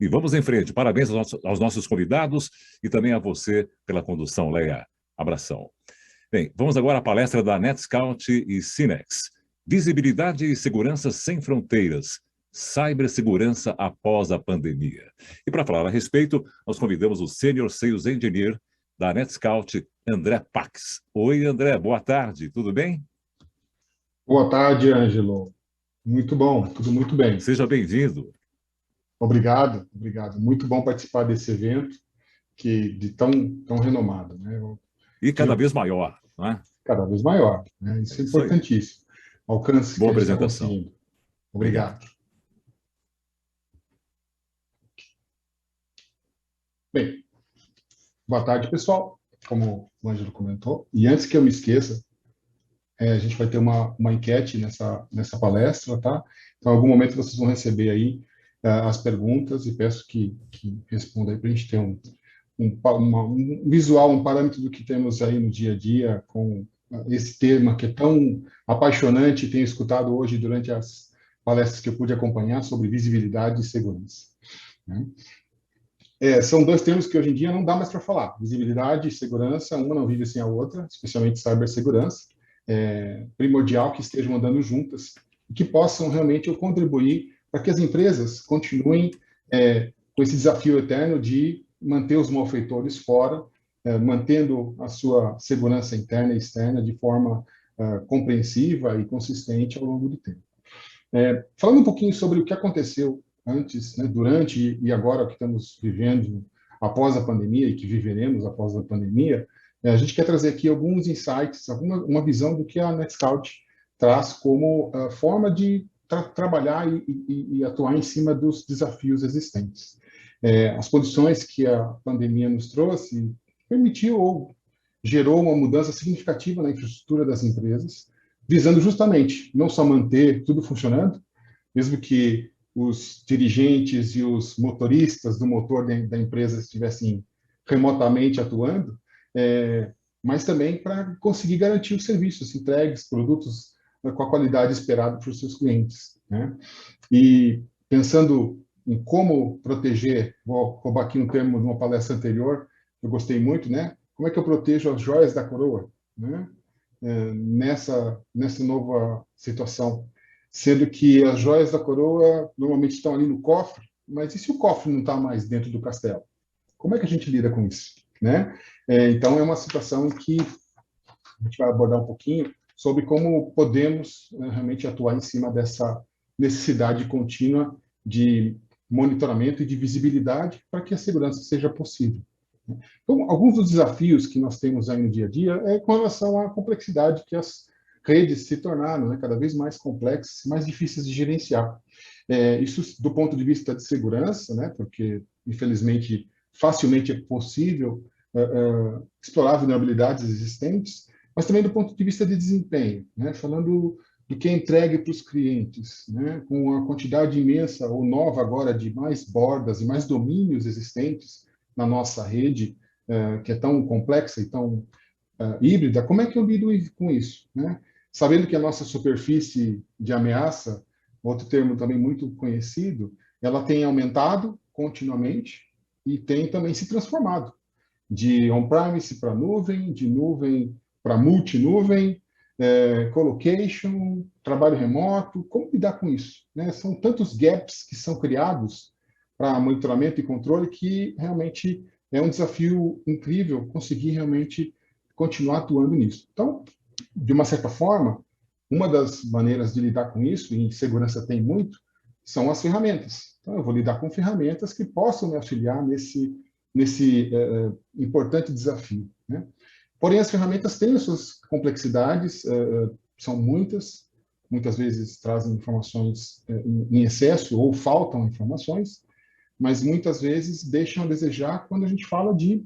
E vamos em frente. Parabéns aos nossos convidados e também a você pela condução, Leia. Abração. Bem, vamos agora à palestra da NetScout e Cinex. Visibilidade e segurança sem fronteiras. Cibersegurança após a pandemia. E para falar a respeito, nós convidamos o Senior Sales Engineer da NetScout, André Pax. Oi, André, boa tarde, tudo bem? Boa tarde, Ângelo. Muito bom, tudo muito bem. Seja bem-vindo. Obrigado, obrigado. Muito bom participar desse evento de tão renomado, né? Eu E cada tenho vez maior, não é? cada vez maior, né? Isso É é isso aí. importantíssimo. O alcance que Boa a gente está apresentação. conseguindo. Obrigado. Obrigado. Bem, boa tarde, pessoal. Como o Ângelo comentou, e antes que eu me esqueça, a gente vai ter uma enquete nessa palestra, tá? Então, em algum momento vocês vão receber aí as perguntas e peço que responda aí para a gente ter um visual, um parâmetro do que temos aí no dia a dia com esse tema que é tão apaixonante, tenho escutado hoje durante as palestras que eu pude acompanhar sobre visibilidade e segurança, né? São dois termos que hoje em dia não dá mais para falar. Visibilidade e segurança, uma não vive sem a outra, especialmente cibersegurança. É primordial que estejam andando juntas e que possam realmente contribuir para que as empresas continuem com esse desafio eterno de manter os malfeitores fora, mantendo a sua segurança interna e externa de forma compreensiva e consistente ao longo do tempo. Falando um pouquinho sobre o que aconteceu antes, né, durante e agora que estamos vivendo após a pandemia e que viveremos após a pandemia, a gente quer trazer aqui alguns insights, uma visão do que a NetScout traz como forma de trabalhar e atuar em cima dos desafios existentes. As condições que a pandemia nos trouxe permitiu ou gerou uma mudança significativa na infraestrutura das empresas, visando justamente não só manter tudo funcionando, mesmo que os dirigentes e os motoristas do motor da empresa estivessem remotamente atuando, mas também para conseguir garantir os serviços entregues, produtos com a qualidade esperada para os seus clientes, né? E pensando em como proteger, vou roubar aqui um termo de uma palestra anterior, eu gostei muito, né? Como é que eu protejo as joias da coroa, né? Nessa nova situação, sendo que as joias da coroa normalmente estão ali no cofre, mas e se o cofre não está mais dentro do castelo? Como é que a gente lida com isso, né? Então é uma situação em que a gente vai abordar um pouquinho sobre como podemos realmente atuar em cima dessa necessidade contínua de monitoramento e de visibilidade para que a segurança seja possível. Então, alguns dos desafios que nós temos aí no dia a dia é com relação à complexidade que as redes se tornaram, né, cada vez mais complexas, mais difíceis de gerenciar. Isso do ponto de vista de segurança, né, porque, infelizmente, facilmente é possível explorar vulnerabilidades existentes, mas também do ponto de vista de desempenho, né, falando do que é entregue para os clientes, né, com a quantidade imensa ou nova agora de mais bordas e mais domínios existentes na nossa rede, que é tão complexa e tão híbrida, como é que eu lido com isso, né? Sabendo que a nossa superfície de ameaça, outro termo também muito conhecido, ela tem aumentado continuamente e tem também se transformado de on-premise para nuvem, de nuvem para multinuvem, colocation, trabalho remoto, como lidar com isso, né? São tantos gaps que são criados para monitoramento e controle que realmente é um desafio incrível conseguir realmente continuar atuando nisso. Então, de uma certa forma, uma das maneiras de lidar com isso, e em segurança tem muito, são as ferramentas. Então, eu vou lidar com ferramentas que possam me auxiliar nesse importante desafio, né? Porém, as ferramentas têm as suas complexidades, são muitas vezes trazem informações em excesso ou faltam informações, mas muitas vezes deixam a desejar quando a gente fala de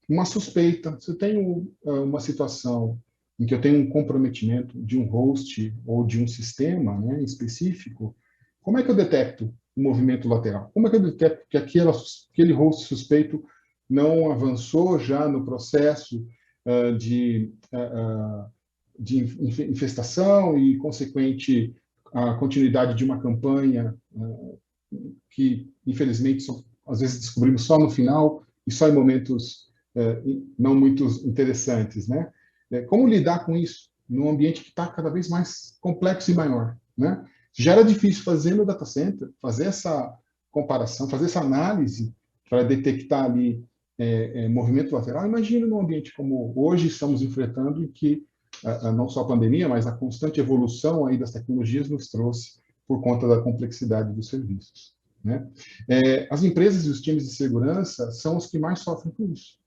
uma suspeita. Se eu tenho uma situação em que eu tenho um comprometimento de um host ou de um sistema, né, específico, como é que eu detecto o movimento lateral? Como é que eu detecto que aquele host suspeito não avançou já no processo de infestação e consequente a continuidade de uma campanha que infelizmente às vezes descobrimos só no final e só em momentos não muito interessantes, né? Como lidar com isso num ambiente que está cada vez mais complexo e maior, né? Já era difícil fazer no data center, fazer essa comparação, fazer essa análise para detectar ali movimento lateral. Imagina num ambiente como hoje estamos enfrentando, em que não só a pandemia, mas a constante evolução aí das tecnologias nos trouxe por conta da complexidade dos serviços, né? As empresas e os times de segurança são os que mais sofrem com isso,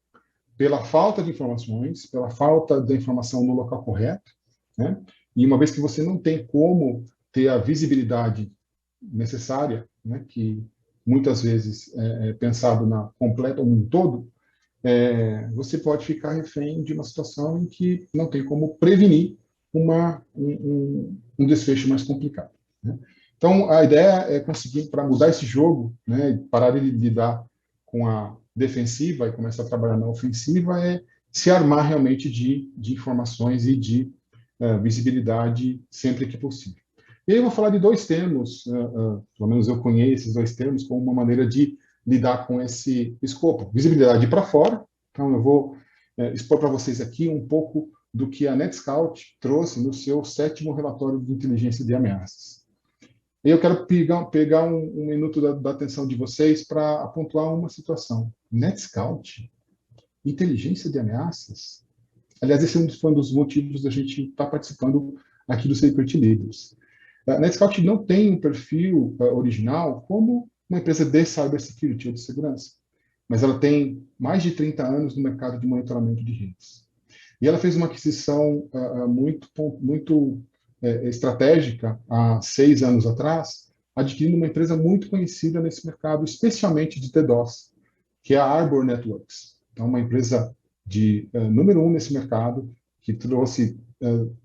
pela falta de informações, pela falta da informação no local correto, né? E uma vez que você não tem como ter a visibilidade necessária, né, que muitas vezes é pensado na completa um todo, você pode ficar refém de uma situação em que não tem como prevenir um desfecho mais complicado, né? Então, a ideia é conseguir, para mudar esse jogo, né, parar de lidar com a defensiva e começar a trabalhar na ofensiva, é se armar realmente de informações e de visibilidade sempre que possível. E aí eu vou falar de dois termos, pelo menos eu conheço esses dois termos como uma maneira de lidar com esse escopo. Visibilidade para fora, então eu vou expor para vocês aqui um pouco do que a NetScout trouxe no seu 7º relatório de inteligência de ameaças. E eu quero pegar um minuto da atenção de vocês para pontuar uma situação. NetScout, inteligência de ameaças? Aliás, esse foi um dos motivos da gente estar participando aqui do Security Leaders. A NetScout não tem um perfil original como uma empresa de cybersecurity ou de segurança, mas ela tem mais de 30 anos no mercado de monitoramento de redes. E ela fez uma aquisição muito estratégica há 6 anos atrás, adquirindo uma empresa muito conhecida nesse mercado, especialmente de DDoS, que é a Arbor Networks. Então, uma empresa número 1 nesse mercado, que trouxe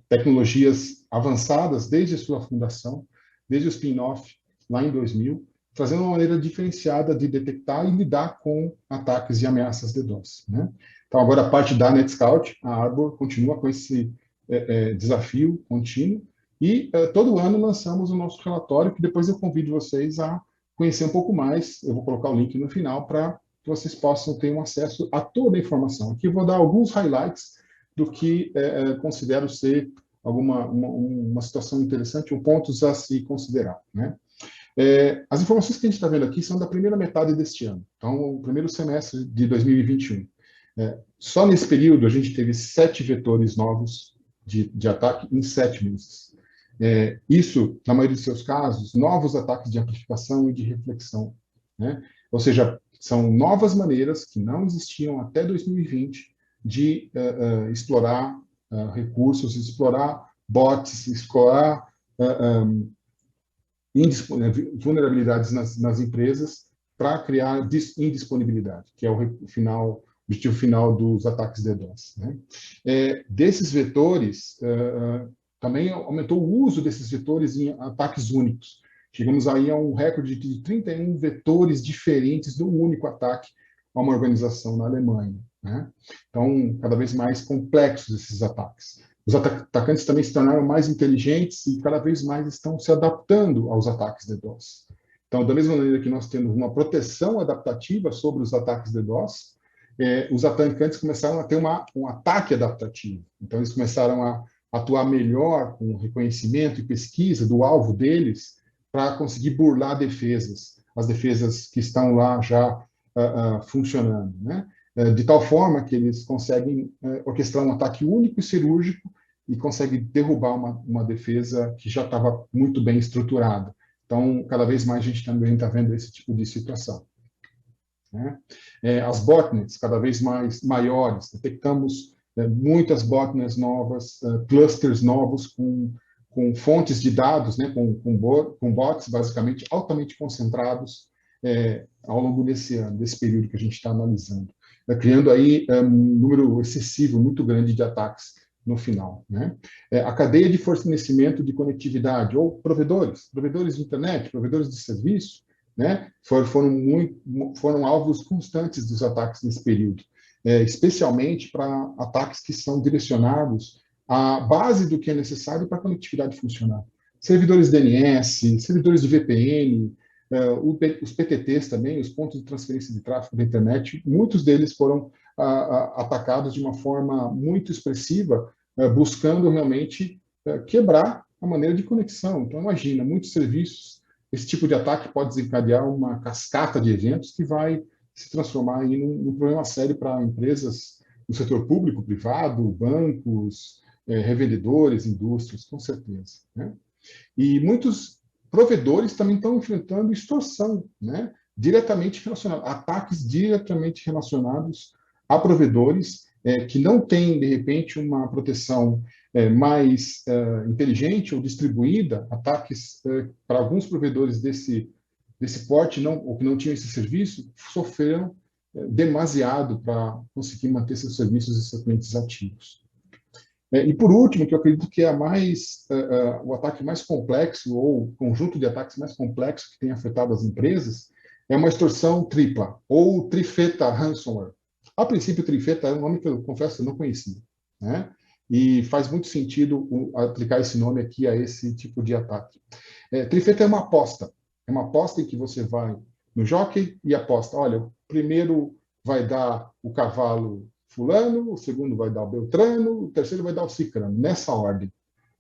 tecnologias avançadas desde a sua fundação, desde o spin-off lá em 2000, trazendo uma maneira diferenciada de detectar e lidar com ataques e ameaças DDoS, né? Então, agora a parte da NetScout, a Arbor continua com esse desafio contínuo e todo ano lançamos o nosso relatório, que depois eu convido vocês a conhecer um pouco mais. Eu vou colocar o link no final para que vocês possam ter um acesso a toda a informação. Aqui eu vou dar alguns highlights do que considero ser uma situação interessante, ou pontos a se considerar, né? As informações que a gente está vendo aqui são da primeira metade deste ano, então, o primeiro semestre de 2021. Só nesse período, a gente teve 7 vetores novos de ataque em 7 meses. Isso, na maioria dos seus casos, novos ataques de amplificação e de reflexão, né? Ou seja, são novas maneiras que não existiam até 2020 de explorar recursos, explorar bots, explorar vulnerabilidades nas empresas para criar indisponibilidade, que é o objetivo final dos ataques DDoS, né? Desses vetores, também aumentou o uso desses vetores em ataques únicos. Chegamos aí a um recorde de 31 vetores diferentes de um único ataque a uma organização na Alemanha, né? Então, cada vez mais complexos esses ataques. Os atacantes também se tornaram mais inteligentes e cada vez mais estão se adaptando aos ataques DDoS. Então, da mesma maneira que nós temos uma proteção adaptativa sobre os ataques DDoS, os atacantes começaram a ter um ataque adaptativo. Então, eles começaram a atuar melhor com o reconhecimento e pesquisa do alvo deles para conseguir burlar defesas, as defesas que estão lá já funcionando, né? De tal forma que eles conseguem orquestrar um ataque único e cirúrgico e conseguem derrubar uma defesa que já estava muito bem estruturada. Então, cada vez mais a gente também está vendo esse tipo de situação, né? As botnets cada vez mais maiores, detectamos muitas botnets novas, clusters novos com fontes de dados, né, com bots basicamente altamente concentrados ao longo desse período que a gente está analisando, criando aí um número excessivo, muito grande de ataques no final, né? A cadeia de fornecimento de conectividade, ou provedores de internet, provedores de serviço, né, foram alvos constantes dos ataques nesse período, especialmente para ataques que são direcionados à base do que é necessário para a conectividade funcionar. Servidores DNS, servidores de VPN, Os PTTs também, os pontos de transferência de tráfego da internet, muitos deles foram atacados de uma forma muito expressiva, buscando realmente quebrar a maneira de conexão. Então, imagina, muitos serviços, esse tipo de ataque pode desencadear uma cascata de eventos que vai se transformar aí num problema sério para empresas do setor público, privado, bancos, revendedores, indústrias, com certeza, né? E muitos provedores também estão enfrentando extorsão, né? Diretamente relacionados, ataques diretamente relacionados a provedores que não têm, de repente, uma proteção mais inteligente ou distribuída, ataques para alguns provedores desse porte, ou que não tinham esse serviço, sofreram demasiado para conseguir manter seus serviços e seus clientes ativos. E por último, que eu acredito que é o ataque mais complexo, ou o conjunto de ataques mais complexos que tem afetado as empresas, é uma extorsão tripla, ou trifeta ransomware. A princípio, trifeta é um nome que eu confesso que eu não conhecia, né? E faz muito sentido aplicar esse nome aqui a esse tipo de ataque. Trifeta é uma aposta em que você vai no jockey e aposta, olha, o primeiro vai dar o cavalo fulano, o segundo vai dar o beltrano, o terceiro vai dar o cicrano, nessa ordem.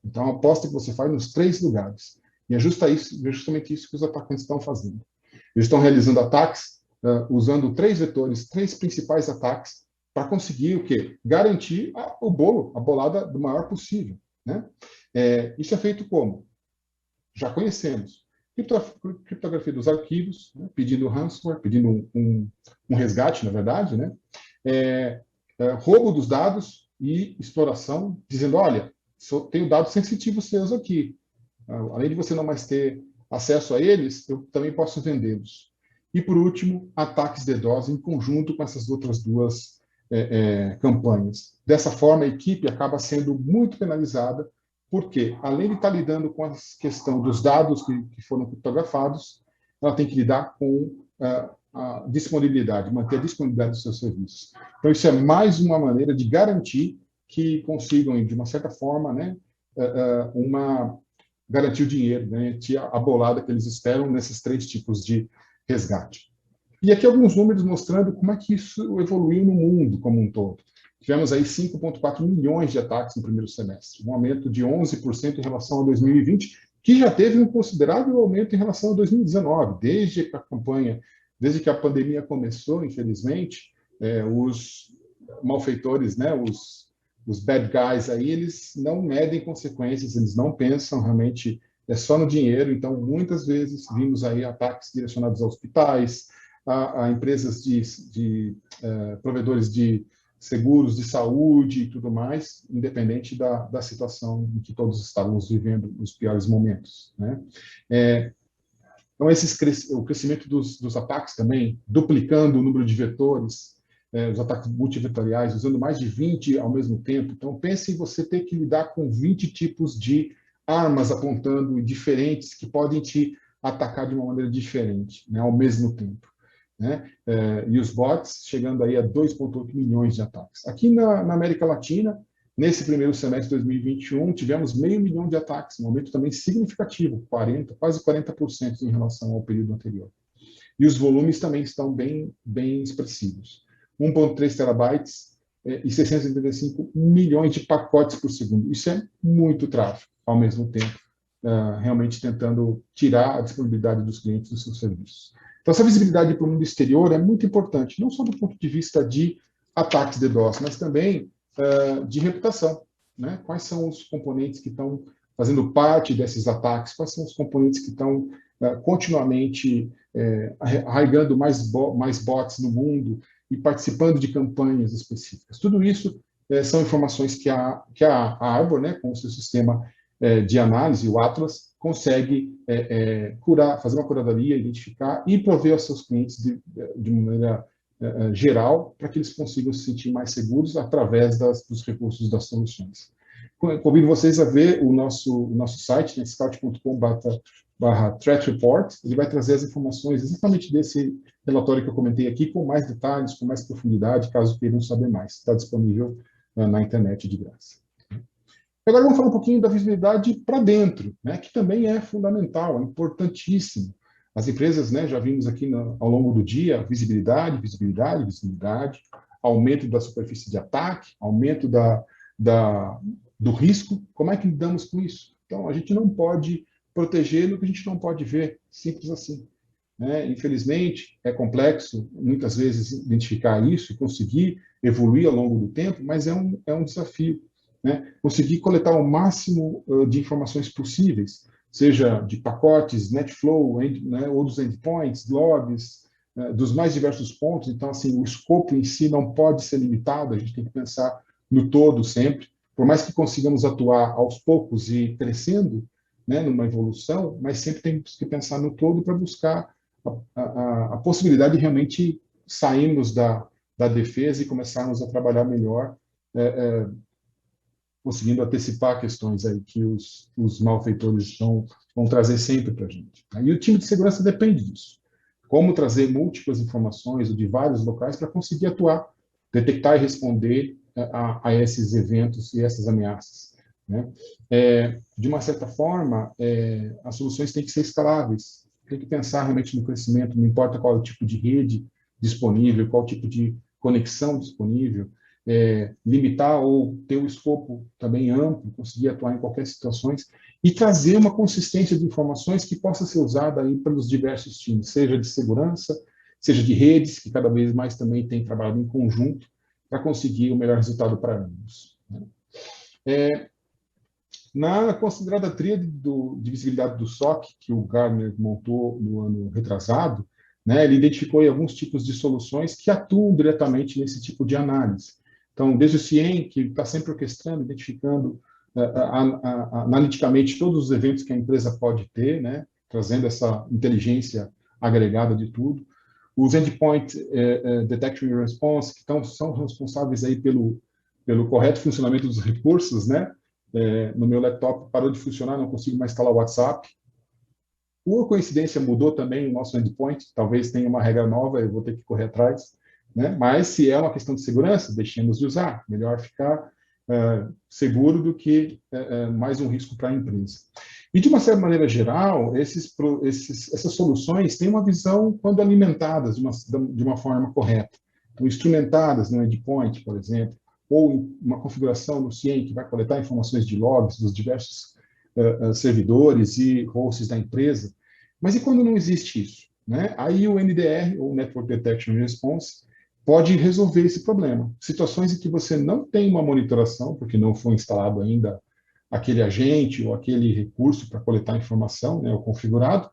Então, a aposta que você faz nos 3 lugares. E é justamente isso que os atacantes estão fazendo. Eles estão realizando ataques usando 3 vetores, 3 principais ataques, para conseguir o quê? Garantir o bolo, a bolada do maior possível, né? Isso é feito como? Já conhecemos. Criptografia dos arquivos, né? Pedindo ransomware, pedindo um resgate, na verdade, né? Roubo dos dados e exploração, dizendo, olha, tenho dados sensitivos seus aqui. Além de você não mais ter acesso a eles, eu também posso vendê-los. E, por último, ataques DDoS em conjunto com essas outras 2 campanhas. Dessa forma, a equipe acaba sendo muito penalizada, porque, além de estar lidando com a questão dos dados que foram criptografados, ela tem que lidar com a disponibilidade, manter a disponibilidade dos seus serviços. Então, isso é mais uma maneira de garantir que consigam, de uma certa forma, né, garantir o dinheiro, né, a bolada que eles esperam nesses 3 tipos de resgate. E aqui alguns números mostrando como é que isso evoluiu no mundo como um todo. Tivemos aí 5,4 milhões de ataques no primeiro semestre, um aumento de 11% em relação a 2020, que já teve um considerável aumento em relação a 2019, desde que a pandemia começou, infelizmente, os malfeitores, né, os bad guys aí, eles não medem consequências, eles não pensam realmente só no dinheiro. Então, muitas vezes vimos aí ataques direcionados a hospitais, a empresas de provedores de seguros de saúde e tudo mais, independente da situação em que todos estávamos vivendo nos piores momentos, né? Então, o crescimento dos ataques também, duplicando o número de vetores, os ataques multivetoriais, usando mais de 20 ao mesmo tempo. Então, pense em você ter que lidar com 20 tipos de armas apontando diferentes que podem te atacar de uma maneira diferente, né, ao mesmo tempo, né? E os bots chegando aí a 2,8 milhões de ataques. Aqui na América Latina, nesse primeiro semestre de 2021, tivemos 500 mil de ataques, um aumento também significativo, quase 40% em relação ao período anterior. E os volumes também estão bem expressivos. 1,3 terabytes e 685 milhões de pacotes por segundo. Isso é muito tráfego, ao mesmo tempo, realmente tentando tirar a disponibilidade dos clientes dos seus serviços. Então, essa visibilidade para o mundo exterior é muito importante, não só do ponto de vista de ataques DDoS, mas também de reputação, né? Quais são os componentes que estão fazendo parte desses ataques? Quais são os componentes que estão continuamente arraigando mais bots no mundo e participando de campanhas específicas? Tudo isso são informações que a Arbor, né, com o seu sistema de análise, o Atlas, consegue fazer uma curadoria, identificar e prover aos seus clientes de maneira geral, para que eles consigam se sentir mais seguros através dos recursos das soluções. Convido vocês a ver o nosso site, né, scout.com/threat report. Ele vai trazer as informações exatamente desse relatório que eu comentei aqui, com mais detalhes, com mais profundidade, caso queiram saber mais. Está disponível na internet de graça. Agora vamos falar um pouquinho da visibilidade para dentro, né, que também é fundamental, é importantíssimo. As empresas, né, já vimos aqui ao longo do dia, visibilidade, visibilidade, visibilidade, aumento da superfície de ataque, aumento do risco. Como é que lidamos com isso? Então, a gente não pode proteger no que a gente não pode ver, simples assim. Né? Infelizmente, é complexo, muitas vezes, identificar isso e conseguir evoluir ao longo do tempo, mas é um desafio. Né? Conseguir coletar o máximo de informações possíveis, seja de pacotes, NetFlow, né, ou dos endpoints, logs, dos mais diversos pontos. Então, assim, o escopo em si não pode ser limitado, a gente tem que pensar no todo sempre. Por mais que consigamos atuar aos poucos e crescendo, né, numa evolução, mas sempre temos que pensar no todo para buscar a possibilidade de realmente sairmos da defesa e começarmos a trabalhar melhor, conseguindo antecipar questões aí que os malfeitores vão trazer sempre para a gente. E o time de segurança depende disso. Como trazer múltiplas informações de vários locais para conseguir atuar, detectar e responder a esses eventos e essas ameaças. Né? De uma certa forma, as soluções têm que ser escaláveis. Tem que pensar realmente no crescimento, não importa qual é o tipo de rede disponível, qual tipo de conexão disponível, limitar ou ter um escopo também amplo, conseguir atuar em qualquer situação e trazer uma consistência de informações que possa ser usada aí pelos diversos times, seja de segurança, seja de redes, que cada vez mais também tem trabalhado em conjunto para conseguir o melhor resultado para ambos. Né? Na considerada tríade de visibilidade do SOC, que o Gartner montou no ano retrasado, né, ele identificou aí alguns tipos de soluções que atuam diretamente nesse tipo de análise. Então, desde o CIEM, que está sempre orquestrando, identificando analiticamente todos os eventos que a empresa pode ter, né, trazendo essa inteligência agregada de tudo. Os Endpoint Detection and Response, que são responsáveis aí pelo correto funcionamento dos recursos, né? No meu laptop parou de funcionar, não consigo mais instalar o WhatsApp. Por coincidência, mudou também o nosso endpoint, talvez tenha uma regra nova, eu vou ter que correr atrás. Né? Mas, se é uma questão de segurança, deixemos de usar. Melhor ficar seguro do que mais um risco para a empresa. E, de uma certa maneira geral, essas soluções têm uma visão quando alimentadas de uma forma correta. Então, instrumentadas no endpoint, por exemplo, ou uma configuração no CIEM que vai coletar informações de logs dos diversos servidores e hosts da empresa. Mas e quando não existe isso? Né? Aí o NDR, ou Network Detection and Response, pode resolver esse problema. Situações em que você não tem uma monitoração, porque não foi instalado ainda aquele agente ou aquele recurso para coletar informação, né, ou configurado,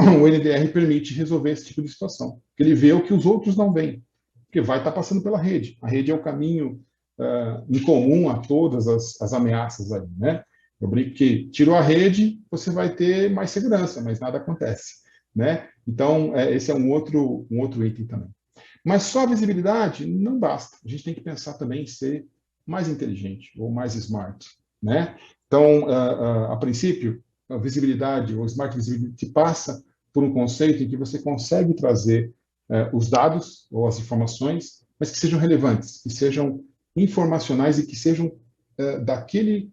o NDR permite resolver esse tipo de situação. Porque ele vê o que os outros não veem, porque vai estar passando pela rede. A rede é o caminho em comum a todas as ameaças aí, né? Eu brinco que tirou a rede, você vai ter mais segurança, mas nada acontece, né? Então, esse é um outro item também. Mas só a visibilidade não basta. A gente tem que pensar também em ser mais inteligente ou mais smart, né? Então, a princípio, a visibilidade ou smart visibility passa por um conceito em que você consegue trazer os dados ou as informações, mas que sejam relevantes, que sejam informacionais e que sejam daquele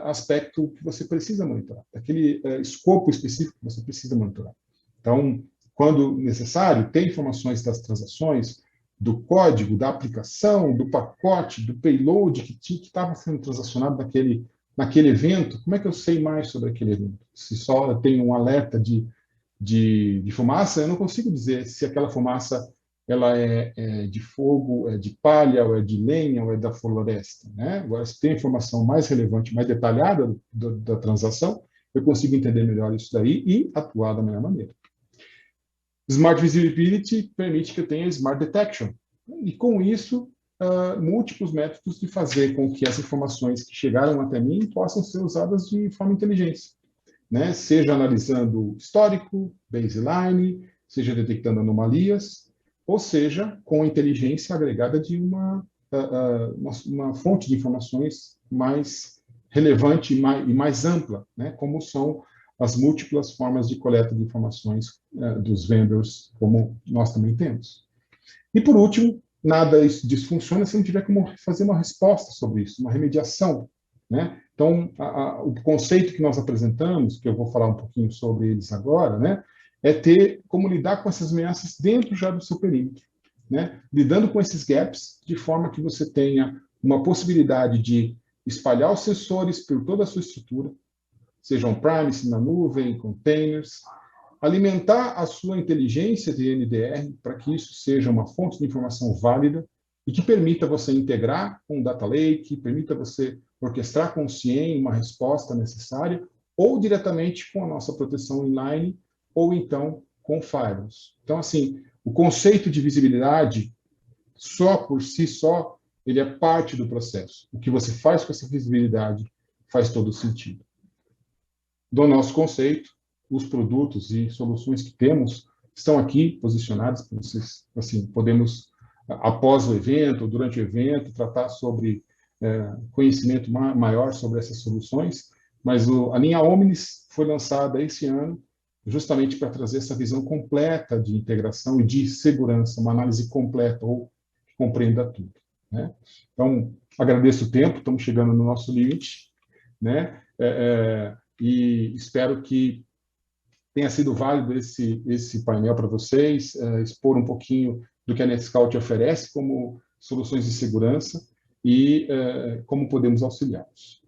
aspecto que você precisa monitorar, daquele escopo específico que você precisa monitorar. Então, quando necessário, ter informações das transações, do código, da aplicação, do pacote, do payload que estava sendo transacionado naquele evento, como é que eu sei mais sobre aquele evento? Se só eu tenho um alerta de fumaça, eu não consigo dizer se aquela fumaça ela é de fogo, é de palha, ou é de lenha, ou é da floresta. Né? Agora, se tem informação mais relevante, mais detalhada da transação, eu consigo entender melhor isso daí e atuar da melhor maneira. Smart Visibility permite que eu tenha Smart Detection. E, com isso, múltiplos métodos de fazer com que as informações que chegaram até mim possam ser usadas de forma inteligente. Né? Seja analisando histórico, baseline, seja detectando anomalias, ou seja, com inteligência agregada de uma fonte de informações mais relevante e mais ampla, né? Como são as múltiplas formas de coleta de informações dos vendors, como nós também temos. E, por último, nada disso funciona se não tiver como fazer uma resposta sobre isso, uma remediação. Né? Então, o conceito que nós apresentamos, que eu vou falar um pouquinho sobre eles agora, né? é ter como lidar com essas ameaças dentro já do seu perímetro, né? Lidando com esses gaps de forma que você tenha uma possibilidade de espalhar os sensores por toda a sua estrutura, seja on-premise, na nuvem, containers, alimentar a sua inteligência de NDR para que isso seja uma fonte de informação válida e que permita você integrar com o Data Lake, permita você orquestrar com o CIEM uma resposta necessária, ou diretamente com a nossa proteção inline, ou então com firewalls. Então, assim, o conceito de visibilidade, só por si só, ele é parte do processo. O que você faz com essa visibilidade faz todo sentido. Do nosso conceito, os produtos e soluções que temos estão aqui posicionados para vocês. Assim, podemos, após o evento, durante o evento, tratar sobre conhecimento maior sobre essas soluções, mas a linha Omnis foi lançada esse ano justamente para trazer essa visão completa de integração e de segurança, uma análise completa ou que compreenda tudo, né? Então, agradeço o tempo, estamos chegando no nosso limite, né? E espero que tenha sido válido esse painel para vocês, expor um pouquinho do que a NetScout oferece como soluções de segurança e como podemos auxiliá-los.